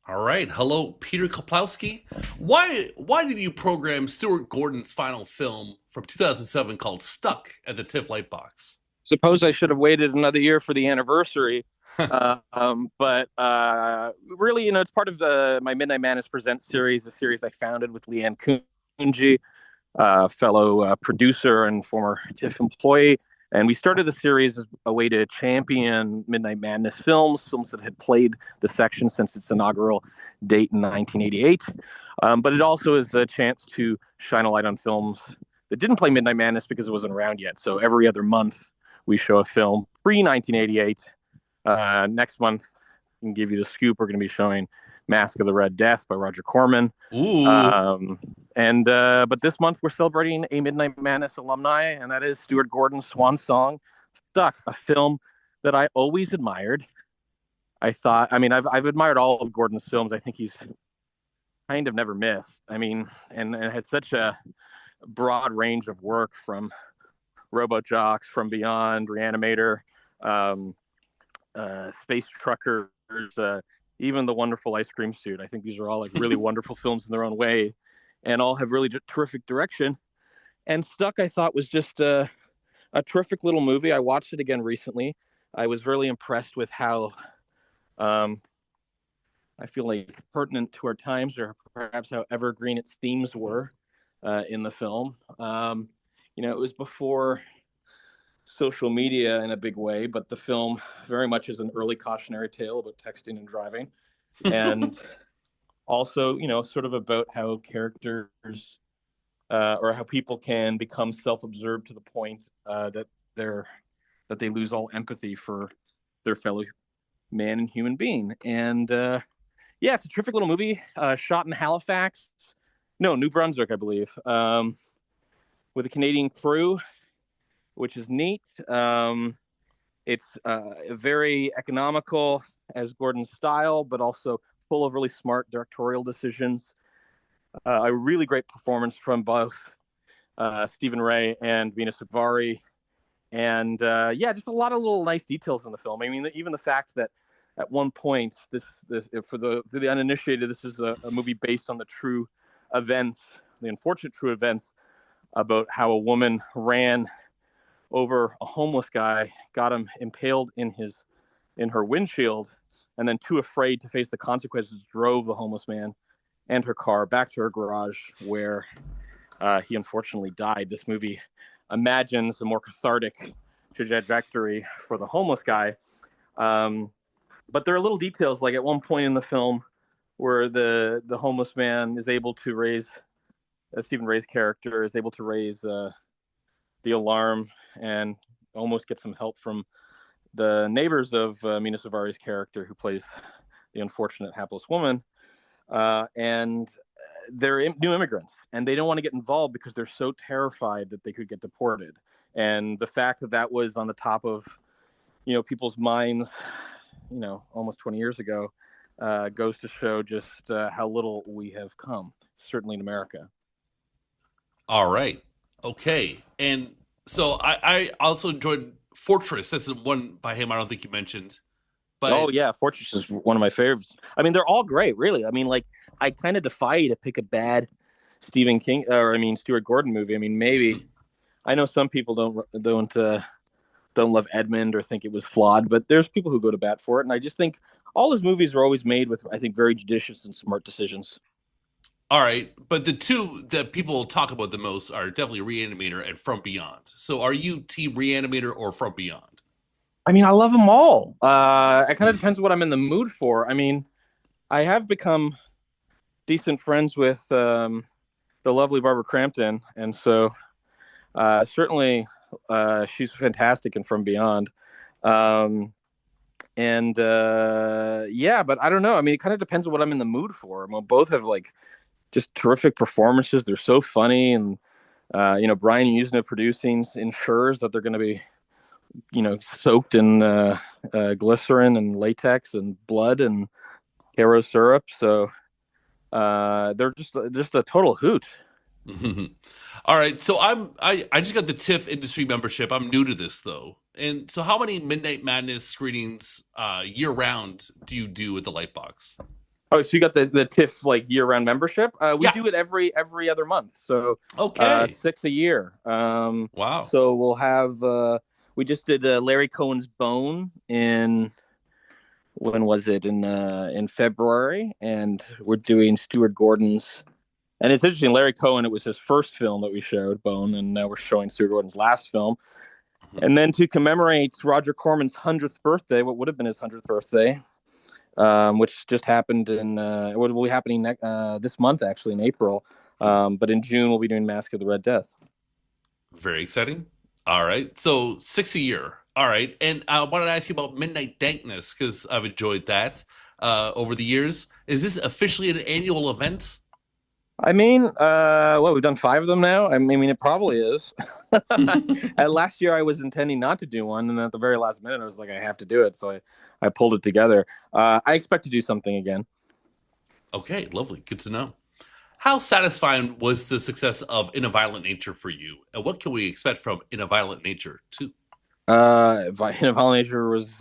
All right. Hello, Peter Kuplowsky. Why did you program Stuart Gordon's final film from 2007 called Stuck at the TIFF Lightbox? Suppose I should have waited another year for the anniversary. But really, it's part of my Midnight Madness Presents series, a series I founded with Leanne Kunji, fellow producer and former TIFF employee. And we started the series as a way to champion Midnight Madness films that had played the section since its inaugural date in 1988. But it also is a chance to shine a light on films that didn't play Midnight Madness because it wasn't around yet. So every other month, we show a film pre 1988. Next month, I can give you the scoop. We're going to be showing Mask of the Red Death by Roger Corman. Ooh. But this month we're celebrating a Midnight Madness alumni, and that is Stuart Gordon's swan song, "Stuck," a film that I always admired. I've admired all of Gordon's films. I think he's kind of never missed. And had such a broad range of work from Robojocks, From Beyond, Reanimator, um, Space Truckers, even The Wonderful Ice Cream Suit. I think these are all like really wonderful films in their own way, and all have really terrific direction. And Stuck, I thought, was just a terrific little movie. I watched it again recently. I was really impressed with how um, I feel like pertinent to our times, or perhaps how evergreen its themes were in the film. It was before social media in a big way, but the film very much is an early cautionary tale about texting and driving, and also, sort of about how characters or how people can become self-absorbed to the point they're that they lose all empathy for their fellow man and human being. And yeah, it's a terrific little movie, shot in Halifax, no, New Brunswick, I believe, with a Canadian crew, which is neat. It's very economical as Gordon's style, but also full of really smart directorial decisions. A really great performance from both Stephen Ray and Venus Akvari. And yeah, just a lot of little nice details in the film. I mean, even the fact that at one point, this for the uninitiated, this is a movie based on the true events, the unfortunate true events about how a woman ran over a homeless guy, got him impaled in her windshield, and then too afraid to face the consequences, drove the homeless man and her car back to her garage, where he unfortunately died. This movie imagines a more cathartic trajectory for the homeless guy. But there are little details, like at one point in the film where the homeless man is able to raise, Stephen Ray's character is able to raise the alarm and almost get some help from the neighbors of Mina Savari's character, who plays the unfortunate hapless woman. And they're new immigrants, and they don't want to get involved because they're so terrified that they could get deported. And the fact that that was on the top of people's minds, almost 20 years ago, goes to show just how little we have come, certainly in America. All right. Okay. And so I also enjoyed Fortress. That's the one by him I don't think you mentioned. Oh But yeah, Fortress is one of my favorites. I mean, they're all great, really. I mean, like, I kind of defy you to pick a bad Stephen King, or I mean Stuart Gordon movie. I mean, maybe I know some people don't love Edmund or think it was flawed, but there's people who go to bat for it, and I just think all his movies are always made with, I think, very judicious and smart decisions. all right, but the two that people talk about the most are definitely Reanimator and From Beyond. So are you team Reanimator or From Beyond? I mean, I love them all. It kind of depends what I'm in the mood for. I mean, I have become decent friends with the lovely Barbara Crampton, and so certainly she's fantastic and From Beyond. Um, and yeah, but I don't know. I mean, it kind of depends on what I'm in the mood for. I mean, both have like just terrific performances. They're so funny, and Brian Usna producing ensures that they're going to be soaked in glycerin and latex and blood and hero syrup. So they're just a total hoot. All right, so I just got the TIFF industry membership. I'm new to this though, and so how many Midnight Madness screenings year round do you do with the Lightbox? Oh, so you got the TIFF like year round membership? We Yeah. do it every other month, so Okay. six a year. Wow. So we'll have we just did Larry Cohen's Bone in when was it in February, and we're doing Stuart Gordon's. And it's interesting, Larry Cohen. It was his first film that we showed, Bone, and now we're showing Stuart Gordon's last film. Mhm. And then to commemorate Roger Corman's 100th birthday, what would have been his 100th birthday, which just happened in what will be happening this month, actually in April. But in June, we'll be doing Mask of the Red Death. Very exciting. All right. So six a year. All right. And I wanted to ask you about Midnight Dankness because I've enjoyed that over the years. Is this officially an annual event? I mean, we've done five of them now. I mean, it probably is. Last year, I was intending not to do one, and at the very last minute, I was like, I have to do it, so I pulled it together. I expect to do something again. Okay. Lovely. Good to know. How satisfying was the success of In a Violent Nature for you? And what can we expect from In a Violent Nature too? Nature was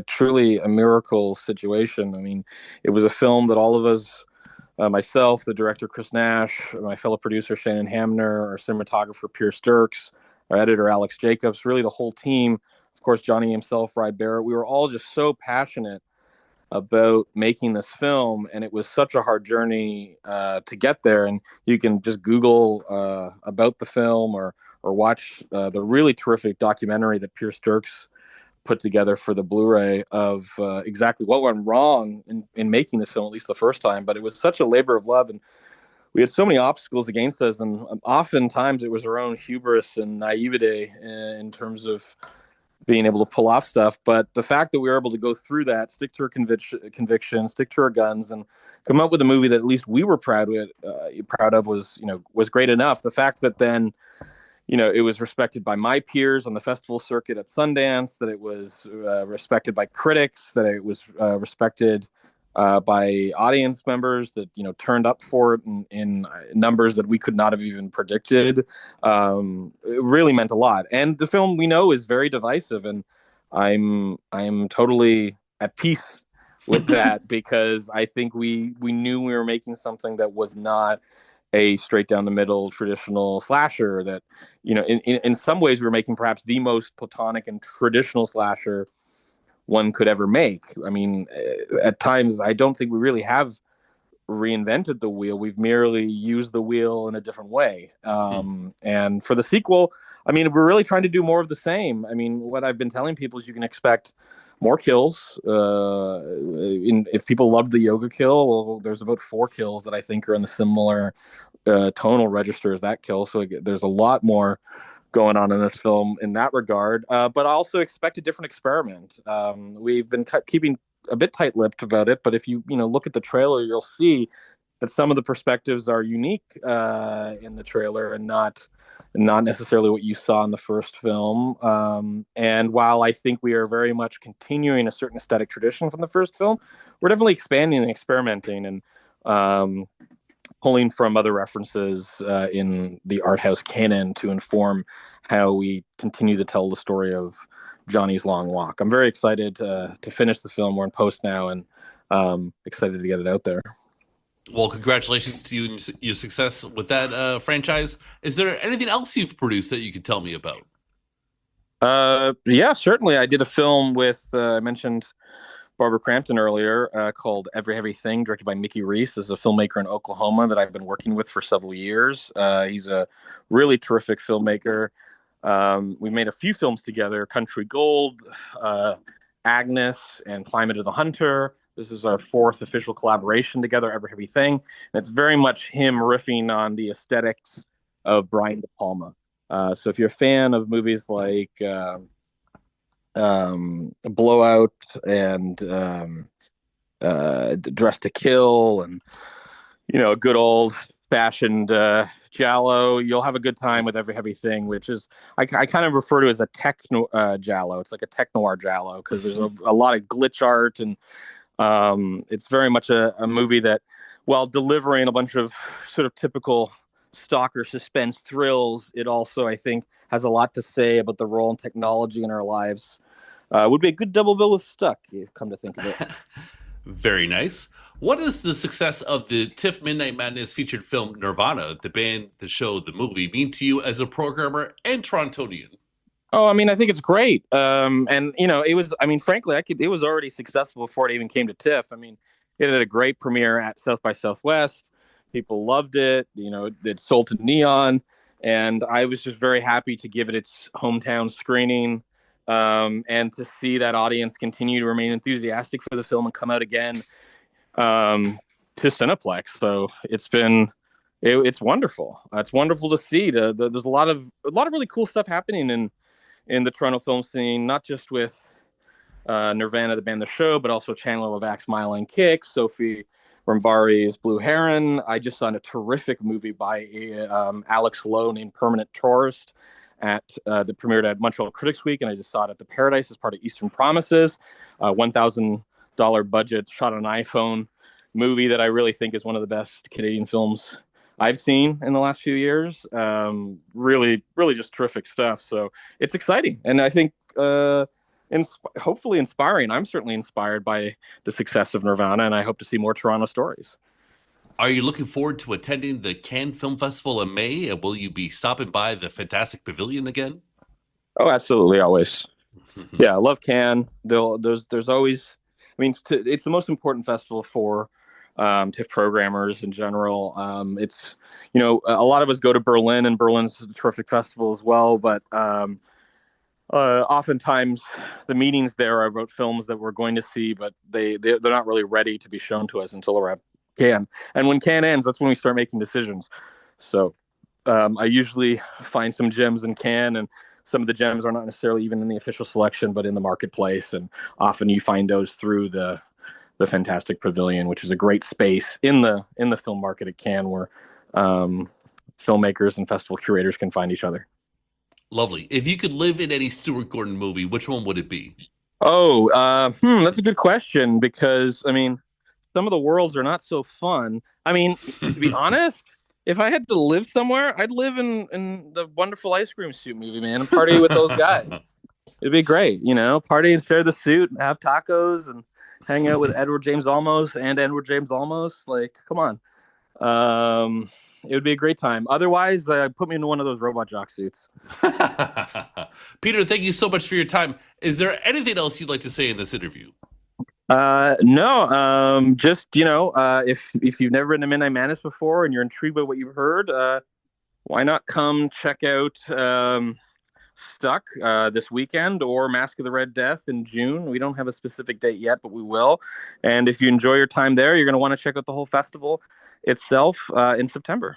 truly a miracle situation. I mean, it was a film that all of us, myself, the director Chris Nash, my fellow producer Shannon Hamner, our cinematographer Pierce Dirks, our editor Alex Jacobs, really the whole team. Of course, Johnny himself, Rye Barrett. We were all just so passionate about making this film, and it was such a hard journey to get there. And you can just Google about the film or watch the really terrific documentary that Pierce Dirks put together for the Blu-ray of exactly what went wrong in making this film, at least the first time. But it was such a labor of love, and we had so many obstacles against us, and oftentimes it was our own hubris and naivete in terms of being able to pull off stuff. But the fact that we were able to go through that, stick to our conviction, stick to our guns, and come up with a movie that at least we were proud of was great enough. The fact that then it was respected by my peers on the festival circuit at Sundance, that it was respected by critics, that it was respected by audience members that turned up for it in numbers that we could not have even predicted. It really meant a lot. And the film we know is very divisive, and I'm totally at peace with that because I think we knew we were making something that was not a straight down the middle traditional slasher. That in some ways we were making perhaps the most platonic and traditional slasher one could ever make. I mean, at times I don't think we really have reinvented the wheel. We've merely used the wheel in a different way. And for the sequel, I mean, we're really trying to do more of the same. I mean, what I've been telling people is you can expect more kills. If people loved the yoga kill, well, there's about 4 kills that I think are in the similar tonal register as that kill. So there's a lot more going on in this film in that regard. But I also expect a different experiment. We've been keeping a bit tight-lipped about it, but if you look at the trailer, you'll see that some of the perspectives are unique in the trailer and not necessarily what you saw in the first film. And while I think we are very much continuing a certain aesthetic tradition from the first film, we're definitely expanding and experimenting and pulling from other references in the art house canon to inform how we continue to tell the story of Johnny's Long Walk. I'm very excited to finish the film. We're in post now, and excited to get it out there. Well, congratulations to you and your success with that franchise. Is there anything else you've produced that you could tell me about? Yeah, certainly. I did a film with I mentioned Barbara Crampton earlier, called Every Heavy Thing, directed by Mickey Reese. This is a filmmaker in Oklahoma that I've been working with for several years. He's a really terrific filmmaker. We made a few films together: Country Gold, uh, Agnes, and Climate of the Hunter. This is our fourth official collaboration together, Every Heavy Thing. And it's very much him riffing on the aesthetics of Brian De Palma. So if you're a fan of movies like Blowout and Dress to Kill, and a good old fashioned Jallo, you'll have a good time with Every Heavy Thing, which is I kind of refer to as a techno Jallo. It's like a tech noir Jallo because there's a lot of glitch art, and it's very much a movie that, while delivering a bunch of sort of typical stalker suspense thrills, it also, I think, has a lot to say about the role in technology in our lives. Would be a good double bill with Stuck, you come to think of it. Very nice. What is the success of the TIFF Midnight Madness featured film Nirvana, the band, the show, the movie, mean to you as a programmer and Torontonian? Oh, I mean, I think it's great. And it was. I mean, frankly, it was already successful before it even came to TIFF. I mean, it had a great premiere at South by Southwest. People loved it. It sold to Neon, and I was just very happy to give it its hometown screening, and to see that audience continue to remain enthusiastic for the film and come out again, to Cineplex. So it's wonderful. It's wonderful to see. There's a lot of really cool stuff happening in the Toronto film scene, not just with Nirvana, the band, the show, but also Chandler Levack's Mile and Kick, Sophie Rambari's Blue Heron. I just saw a terrific movie by Alex Lowe named Permanent Tourist that premiered at Montreal Critics Week, and I just saw it at the Paradise as part of Eastern Promises, $1,000 budget, shot on an iPhone movie that I really think is one of the best Canadian films I've seen in the last few years. Really, really just terrific stuff. So it's exciting. And I think hopefully inspiring. I'm certainly inspired by the success of Nirvana, and I hope to see more Toronto stories. Are you looking forward to attending the Cannes Film Festival in May? And will you be stopping by the Fantastic Pavilion again? Oh, absolutely. Always. Yeah, I love Cannes. There's always, I mean, it's the most important festival for TIFF programmers in general. It's, a lot of us go to Berlin, and Berlin's a terrific festival as well. But oftentimes the meetings there are about films that we're going to see, but they're not really ready to be shown to us until around Cannes. And when Cannes ends, that's when we start making decisions. So I usually find some gems in Cannes, and some of the gems are not necessarily even in the official selection, but in the marketplace. And often you find those through the Fantastic Pavilion, which is a great space in the film market at Cannes, where filmmakers and festival curators can find each other. Lovely. If you could live in any Stuart Gordon movie, which one would it be? Oh, that's a good question, because I mean, some of the worlds are not so fun. I mean, to be honest, if I had to live somewhere, I'd live in the Wonderful Ice Cream Suit movie, man, and party with those guys. It'd be great, party and share the suit and have tacos and hang out with Edward James Olmos. Like, come on. It would be a great time. Otherwise, put me into one of those robot jock suits. Peter, thank you so much for your time. Is there anything else you'd like to say in this interview? No. Just if you've never been to Midnight Madness before and you're intrigued by what you've heard, why not come check out Stuck this weekend, or Mask of the Red Death in June. We don't have a specific date yet, but we will. And if you enjoy your time there, you're going to want to check out the whole festival itself in September.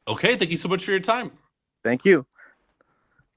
Okay, thank you so much for your time. Thank you.